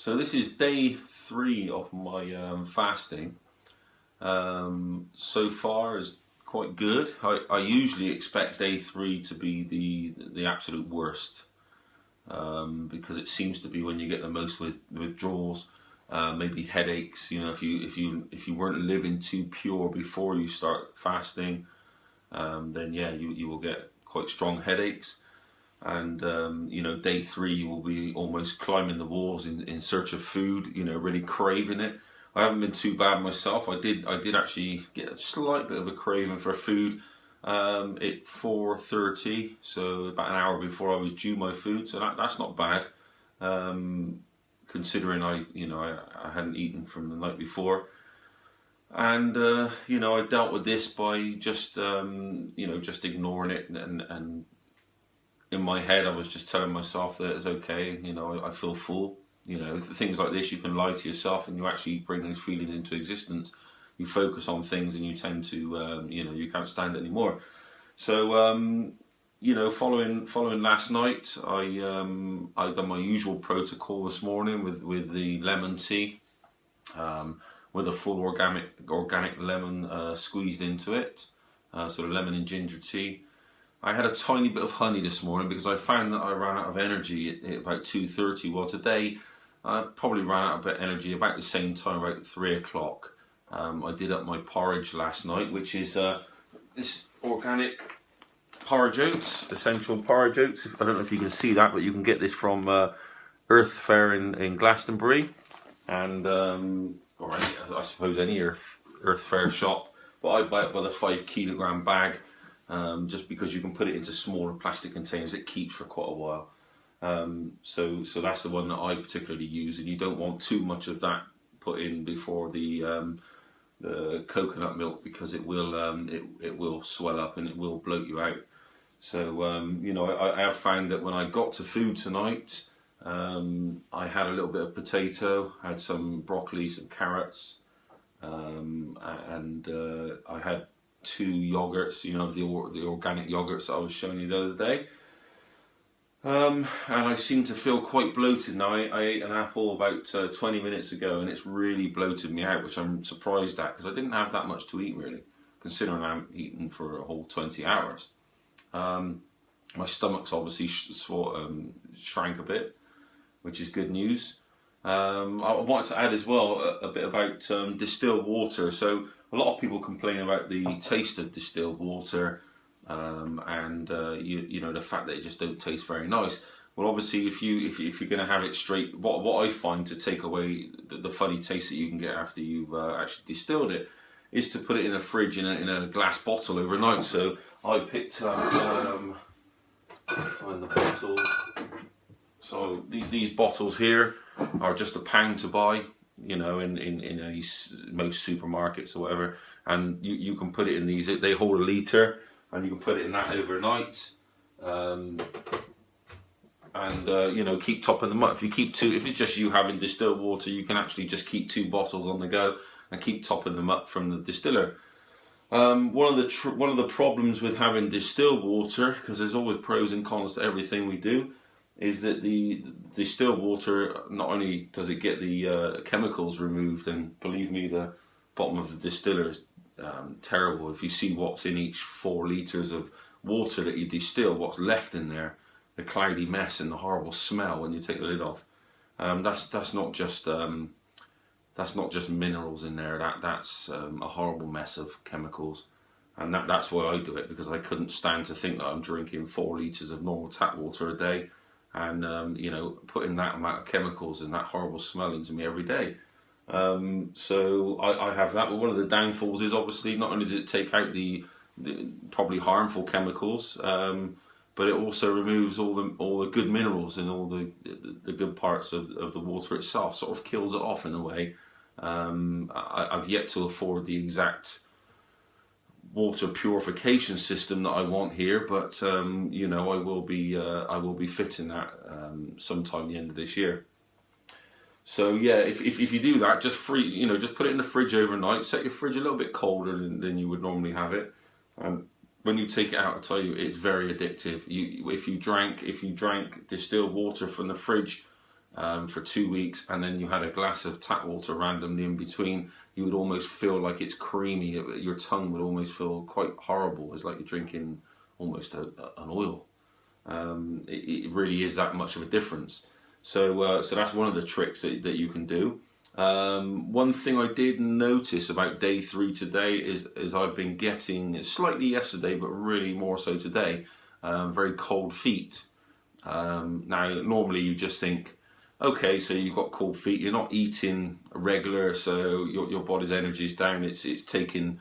So this is day 3 of my fasting. So far is quite good. I usually expect day 3 to be the absolute worst, because it seems to be when you get the most withdrawals, maybe headaches. You know, if you weren't living too pure before you start fasting, then yeah, you will get quite strong headaches. And you know, day 3 you will be almost climbing the walls in search of food, you know, really craving it. I haven't been too bad myself. I did actually get a slight bit of a craving for food at 4:30, so about an hour before I was due my food, so that's not bad, considering I hadn't eaten from the night before. And you know, I dealt with this by just just ignoring it, and in my head I was just telling myself that it's okay, you know, I feel full. You know, things like this, you can lie to yourself and you actually bring those feelings into existence. You focus on things and you tend to you can't stand it anymore. So you know, following last night, I done my usual protocol this morning with the lemon tea, with a full organic lemon squeezed into it, sort of lemon and ginger tea. I had a tiny bit of honey this morning because I found that I ran out of energy at about 2:30. Well, today I probably ran out of energy about the same time, about 3 o'clock. I did up my porridge last night, which is this organic porridge oats, essential porridge oats. I don't know if you can see that, but you can get this from Earth Fare in Glastonbury, and or I suppose any Earth Fare shop. But I buy it by the 5 kilogram bag. Just because you can put it into smaller plastic containers, it keeps for quite a while. So that's the one that I particularly use, and you don't want too much of that put in before the coconut milk, because it will swell up and it will bloat you out. So you know, I have found that when I got to food tonight, I had a little bit of potato, had some broccoli, some carrots, and I had 2 yogurts, you know, the organic yogurts that I was showing you the other day. And I seem to feel quite bloated now. I ate an apple about 20 minutes ago, and it's really bloated me out, which I'm surprised at, because I didn't have that much to eat really, considering I haven't eaten for a whole 20 hours. My stomach's obviously shrank a bit, which is good news. I wanted to add as well a bit about distilled water. So a lot of people complain about the taste of distilled water, and you know, the fact that it just don't taste very nice. Well, obviously, if you're going to have it straight, what I find to take away the funny taste that you can get after you've actually distilled it, is to put it in a fridge in a glass bottle overnight. So I picked up, find the bottle. So these bottles here are just £1 to buy, you know, in most supermarkets or whatever, and you can put it in these. They hold 1 litre, and you can put it in that overnight, and you know, keep topping them up. If it's just you having distilled water, you can actually just keep 2 bottles on the go and keep topping them up from the distiller. One of the problems with having distilled water, because there's always pros and cons to everything we do, is that the distilled water, not only does it get the chemicals removed, and believe me, the bottom of the distiller is terrible. If you see what's in each 4 litres of water that you distill, what's left in there, the cloudy mess and the horrible smell when you take the lid off, that's not just minerals in there. That's a horrible mess of chemicals. And that's why I do it, because I couldn't stand to think that I'm drinking 4 litres of normal tap water a day, and you know, putting that amount of chemicals and that horrible smell into me every day. So I have that, but one of the downfalls is obviously not only does it take out the probably harmful chemicals, but it also removes all the good minerals and all the good parts of the water itself. Sort of kills it off in a way. I've yet to afford the exact water purification system that I want here, but you know, I will be fitting that sometime the end of this year. So yeah, if you do that, just put it in the fridge overnight. Set your fridge a little bit colder than you would normally have it. When you take it out, I tell you, it's very addictive. If you drank distilled water from the fridge for 2 weeks, and then you had a glass of tap water randomly in between, you would almost feel like it's creamy. Your tongue would almost feel quite horrible. It's like you're drinking almost an oil. It really is that much of a difference. So that's one of the tricks that you can do. One thing I did notice about day 3 today is I've been getting, slightly yesterday, but really more so today, very cold feet. Now, normally you just think, okay, so you've got cold feet, you're not eating regular, so your body's energy is down, it's taking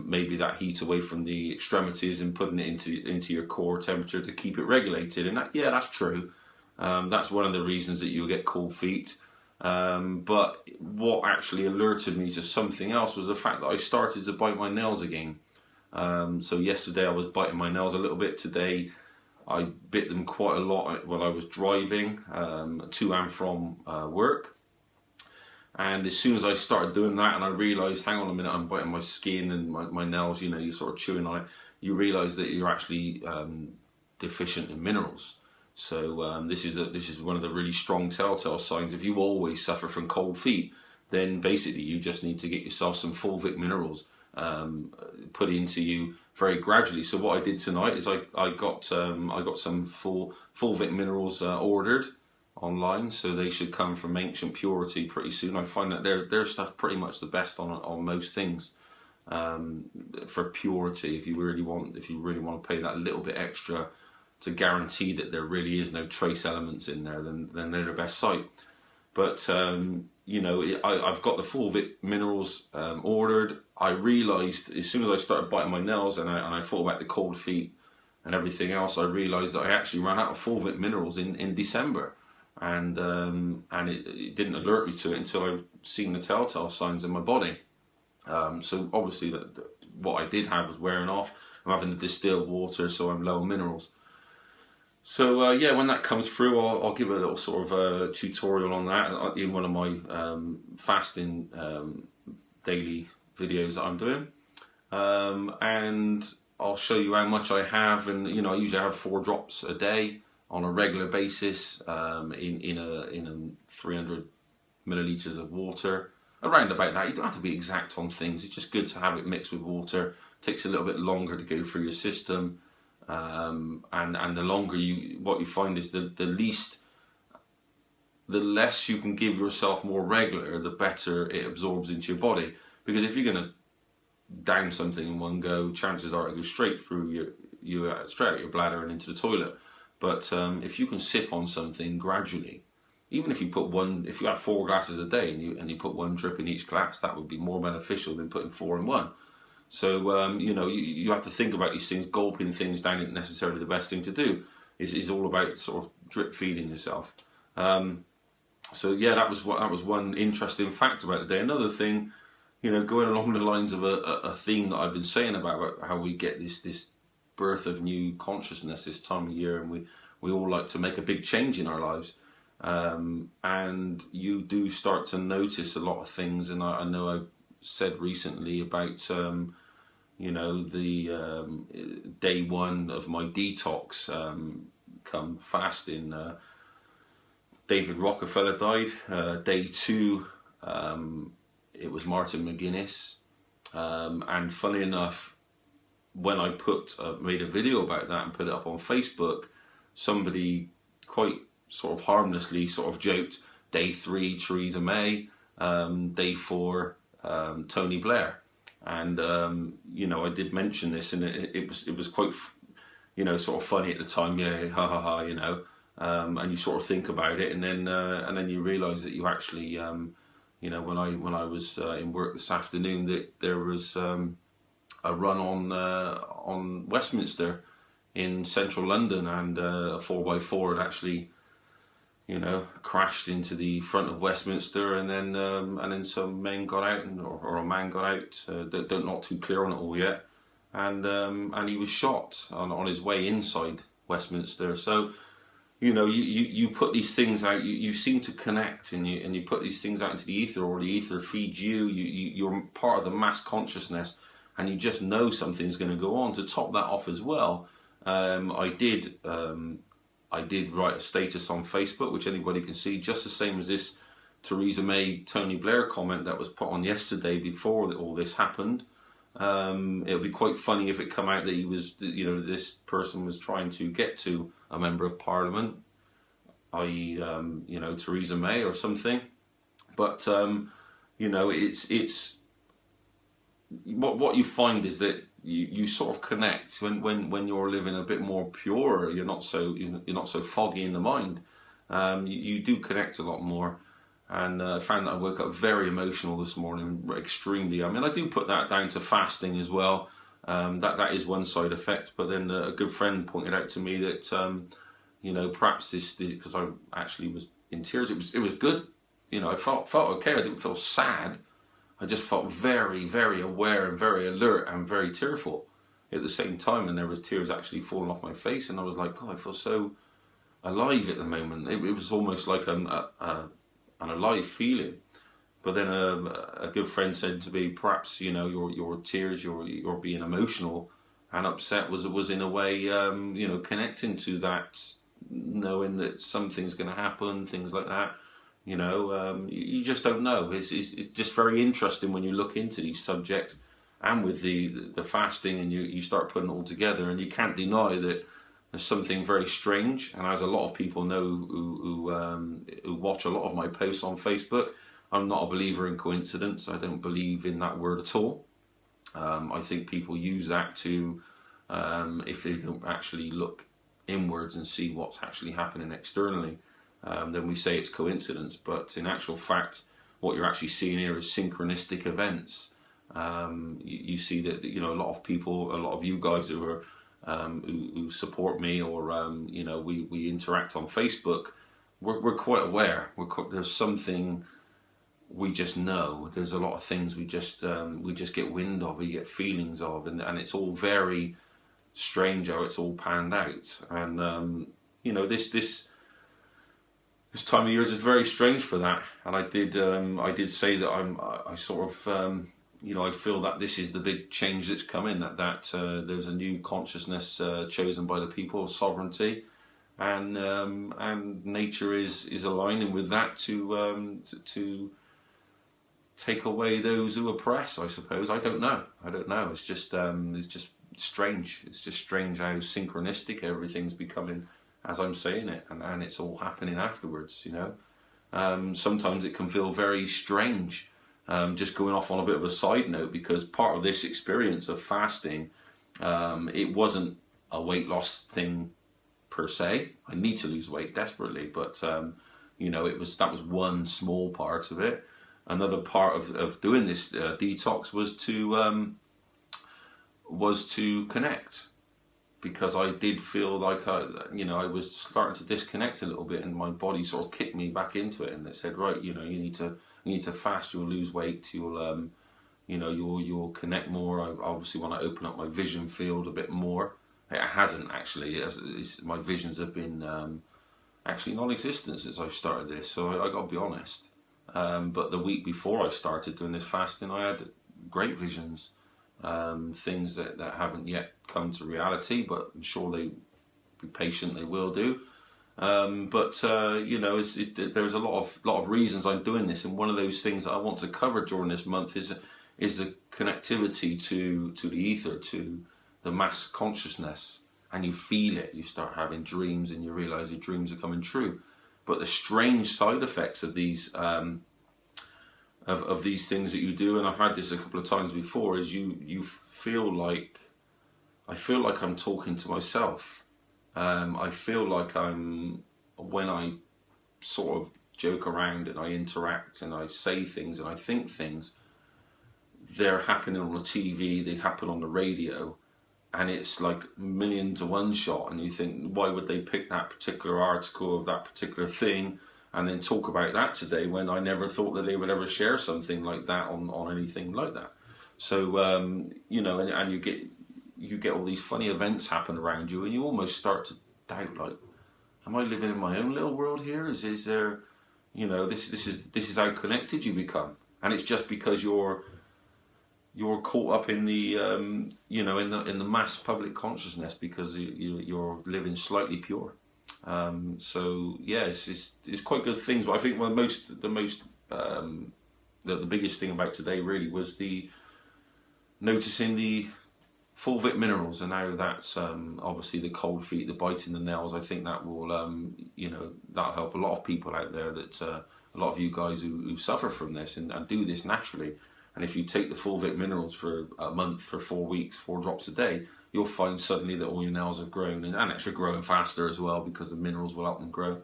maybe that heat away from the extremities and putting it into your core temperature to keep it regulated. And yeah, that's true. That's one of the reasons that you'll get cold feet. But what actually alerted me to something else was the fact that I started to bite my nails again. So yesterday I was biting my nails a little bit. Today I bit them quite a lot while I was driving to and from work. And as soon as I started doing that, and I realised, hang on a minute, I'm biting my skin and my nails, you know, you're sort of chewing on it, you realise that you're actually deficient in minerals. So this is one of the really strong telltale signs. If you always suffer from cold feet, then basically you just need to get yourself some fulvic minerals put into you very gradually. So what I did tonight is I got some fulvic minerals ordered online, so they should come from Ancient Purity pretty soon. I find that their stuff pretty much the best on most things for purity. If you really want to pay that little bit extra to guarantee that there really is no trace elements in there, then they're the best site. But you know, I've got the fulvic minerals ordered. I realised as soon as I started biting my nails and I thought about the cold feet and everything else, I realised that I actually ran out of fulvic minerals in December, and it didn't alert me to it until I've seen the telltale signs in my body. So obviously what I did have was wearing off. I'm having the distilled water, so I'm low on minerals. So yeah, when that comes through, I'll give a little sort of tutorial on that in one of my fasting daily videos that I'm doing, and I'll show you how much I have. And you know, I usually have 4 drops a day on a regular basis in a 300 milliliters of water, around about that. You don't have to be exact on things. It's just good to have it mixed with water. It takes a little bit longer to go through your system. And the longer what you find is the less you can give yourself more regular, the better it absorbs into your body. Because if you're going to down something in one go, chances are it goes straight through straight out your bladder and into the toilet. But if you can sip on something gradually, even if you have 4 glasses a day and you put 1 drip in each glass, that would be more beneficial than putting 4 in one. So, you know, you have to think about these things. Gulping things down isn't necessarily the best thing to do. It's all about sort of drip feeding yourself. So yeah, that was one interesting fact about the day. Another thing, you know, going along the lines of a theme that I've been saying about how we get this birth of new consciousness this time of year, and we all like to make a big change in our lives. And you do start to notice a lot of things, and I know I said recently about you know, the day 1 of my detox come fasting, David Rockefeller died. Day 2 it was Martin McGuinness, and funny enough, when I made a video about that and put it up on Facebook, somebody quite sort of harmlessly sort of joked, day 3 Theresa May, day 4 Tony Blair. And you know, I did mention this, and it was quite, you know, sort of funny at the time. Yeah, ha ha ha, you know. And you sort of think about it, and then you realise that you actually, you know, when I was in work this afternoon, that there was a run on Westminster in central London, and a 4x4 had actually, you know, crashed into the front of Westminster, and then some men got out, or a man got out. Not too clear on it all yet, and he was shot on his way inside Westminster. So, you know, you put these things out. You seem to connect, and you put these things out into the ether, or the ether feeds you. You're part of the mass consciousness, and you just know something's going to go on. To top that off as well, I did I did write a status on Facebook, which anybody can see, just the same as this Theresa May, Tony Blair comment that was put on yesterday before all this happened. It would be quite funny if it come out that he was, you know, this person was trying to get to a member of Parliament, i.e., you know, Theresa May or something. But you know, it's what you find is that you sort of connect when you're living a bit more pure. You're not so foggy in the mind. You do connect a lot more. And I found that I woke up very emotional this morning, extremely. I mean, I do put that down to fasting as well. That is one side effect. But then a good friend pointed out to me that you know, perhaps this, because I actually was in tears. It was good. You know, I felt okay. I didn't feel sad. I just felt very, very aware and very alert and very tearful at the same time. And there was tears actually falling off my face. And I was like, God, I feel so alive at the moment. It was almost like an alive feeling. But then a good friend said to me, perhaps, you know, your tears, your being emotional and upset was in a way, you know, connecting to that, knowing that something's going to happen, things like that. You know, you just don't know. It's just very interesting when you look into these subjects, and with the fasting, and you start putting it all together, and you can't deny that there's something very strange. And as a lot of people know who watch a lot of my posts on Facebook, I'm not a believer in coincidence. I don't believe in that word at all. I think people use that to, if they don't actually look inwards and see what's actually happening externally, then we say it's coincidence. But in actual fact, what you're actually seeing here is synchronistic events. You see that, you know, a lot of people, a lot of you guys who are who support me, or you know, we interact on Facebook, we're quite aware. There's something we just know. There's a lot of things we just get wind of, we get feelings of, and it's all very strange how it's all panned out. And you know, this time of year is very strange for that. And I did say that I sort of you know, I feel that this is the big change that's coming, that there's a new consciousness chosen by the people of sovereignty, and nature is aligning with that to take away those who oppress, I suppose. I don't know. It's just strange. It's just strange how synchronistic everything's becoming as I'm saying it, and it's all happening afterwards, you know. Sometimes it can feel very strange. Just going off on a bit of a side note, because part of this experience of fasting, it wasn't a weight loss thing per se. I need to lose weight desperately, but you know, that was one small part of it. Another part of doing this detox was to connect, because I did feel like I was starting to disconnect a little bit, and my body sort of kicked me back into it, and it said, right, you know, you need to fast, you'll lose weight, you'll you'll connect more. I obviously want to open up my vision field a bit more. It hasn't actually. My visions have been actually non-existent since I've started this, so I got to be honest. But the week before I started doing this fasting, I had great visions, things that haven't yet come to reality, but I'm sure they be patient, they will do. But you know, there's a lot of reasons I'm doing this, and one of those things that I want to cover during this month is the connectivity to the ether, to the mass consciousness, and you feel it. You start having dreams, and you realise your dreams are coming true. But the strange side effects of these of these things that you do, and I've had this a couple of times before, is you feel like, I feel like I'm talking to myself. I feel like when I sort of joke around and I interact and I say things and I think things, they're happening on the TV, they happen on the radio, and it's like million to one shot, and you think, why would they pick that particular article of that particular thing and then talk about that today, when I never thought that they would ever share something like that on anything like that. So you know, and you get all these funny events happen around you, and you almost start to doubt, like, am I living in my own little world here? Is there, you know, this is how connected you become, and it's just because you're caught up in the you know, in the mass public consciousness, because you're living slightly pure. So yeah, it's quite good things. But I think one of the biggest thing about today really was the noticing the fulvic minerals, and now that's obviously the cold feet, the biting the nails. I think that will that'll help a lot of people out there, that a lot of you guys who suffer from this and do this naturally. And if you take the fulvic minerals for a month, for 4 weeks, 4 drops a day, you'll find suddenly that all your nails have grown, and actually growing faster as well, because the minerals will help them grow,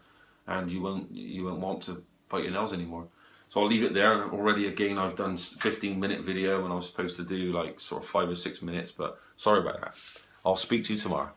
and you won't want to bite your nails anymore. So I'll leave it there. Already, again, I've done 15-minute video when I was supposed to do like sort of 5 or 6 minutes, but sorry about that. I'll speak to you tomorrow.